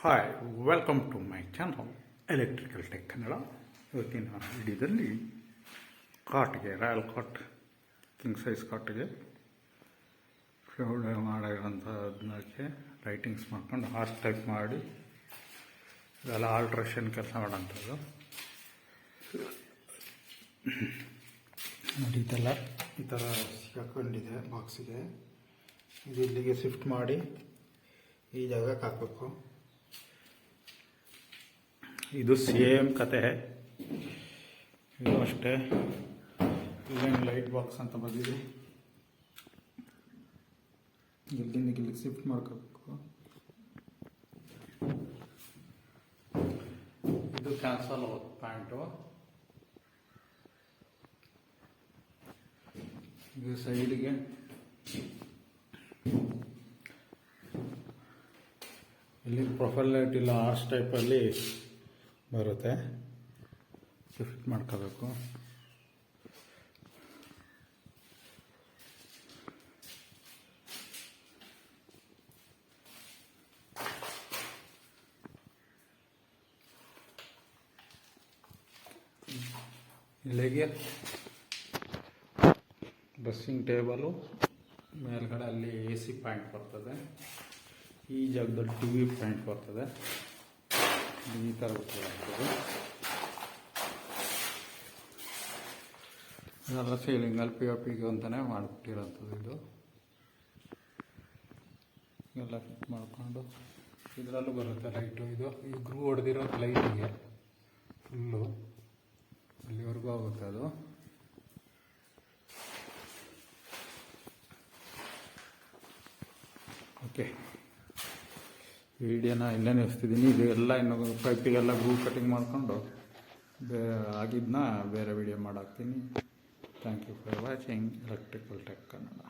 Hi welcome to my channel electrical tech Kannada. ಇವತ್ತಿನ ವಿಡಿಯೋದಲ್ಲಿ ಕಾಟ್ಗೆ ರಾಯಲ್ ಕಾಟ್ ಕಿಂಗ್ ಸೈಜ್ ಕಾಟ್ಗೆ ಫ್ಲೋಡ್ ಮಾಡಿರೋಂಥದ್ದಕ್ಕೆ ಲೈಟಿಂಗ್ಸ್ ಮಾಡ್ಕೊಂಡು ಹಾರ್ಸ್ ಟೈಪ್ ಮಾಡಿ ಇದೆಲ್ಲ ಆಲ್ಟ್ರೇಷನ್ ಕೆಲಸ ಮಾಡೋಂಥದ್ದು ನೋಡಿ. ಇದೆಲ್ಲ ಈ ಥರ ಸಿಕ್ಕೊಂಡಿದೆ ಬಾಕ್ಸಿಗೆ. ಇದು ಇಲ್ಲಿಗೆ ಶಿಫ್ಟ್ ಮಾಡಿ ಈ ಜಾಗಕ್ಕೆ ಹಾಕಬೇಕು. ಇದು ಸೇಮ್ ಕತೆ. ಇದು ಅಷ್ಟೇ. ಇಲ್ಲೇನು ಲೈಟ್ ಬಾಕ್ಸ್ ಅಂತ ಬಂದಿದೆ. ಇಲ್ಲಿಂದ ಇಲ್ಲಿಗೆ ಶಿಫ್ಟ್ ಮಾಡ್ಕೋಬೇಕು. ಇದು ಕ್ಯಾನ್ಸಲ್ ಆಗುತ್ತೆ ಪ್ಯಾಂಟು. ಇದು ಸೈಡ್ಗೆ ಇಲ್ಲಿ ಪ್ರೊಫೈಲ್ ಲೈಟ್ ಇಲ್ಲ ಆರ್ಸ್ ಟೈಪಲ್ಲಿ ಬರುತ್ತೆ. ಶಿಫ್ಟ್ ಮಾಡ್ಕೋಬೇಕು. ಇಲ್ಲಿಗೆ ಡ್ರೆಸ್ಸಿಂಗ್ ಟೇಬಲು ಮೇಲ್ಗಡೆ ಅಲ್ಲಿ AC ಪಾಯಿಂಟ್ ಬರ್ತದೆ. ಈ ಜಾಗದಲ್ಲಿ TV ಪಾಯಿಂಟ್ ಬರ್ತದೆ. ಈ ಥರ ಬರ್ತದೆ. ಇದೆಲ್ಲ ಸೀಲಿಂಗಲ್ಲಿ POPಗೆ ಅಂತಲೇ ಮಾಡಿಬಿಟ್ಟಿರೋಂಥದ್ದು. ಇದು ಎಲ್ಲ ಫಿಟ್ ಮಾಡಿಕೊಂಡು ಇದರಲ್ಲೂ ಬರುತ್ತೆ ಲೈಟು. ಇದು ಈ ಗ್ರೂ ಹೊಡೆದಿರೋ ಲೈಟಿಗೆ ಫುಲ್ಲು ಅಲ್ಲಿವರೆಗೂ ಆಗುತ್ತೆ ಅದು. ಓಕೆ, ವಿಡಿಯೋನ ಇಲ್ಲೇ ನಿಲ್ಲಿಸ್ತಿದ್ದೀನಿ. ಇದು ಎಲ್ಲ ಇನ್ನು ಪೈಪಿಗೆಲ್ಲ ಗ್ರೂ ಕಟಿಂಗ್ ಮಾಡಿಕೊಂಡು ಆಗಿದ್ದನ್ನ ಬೇರೆ ವಿಡಿಯೋ ಮಾಡಾಕ್ತೀನಿ. Thank you for watching electrical tech Kannada.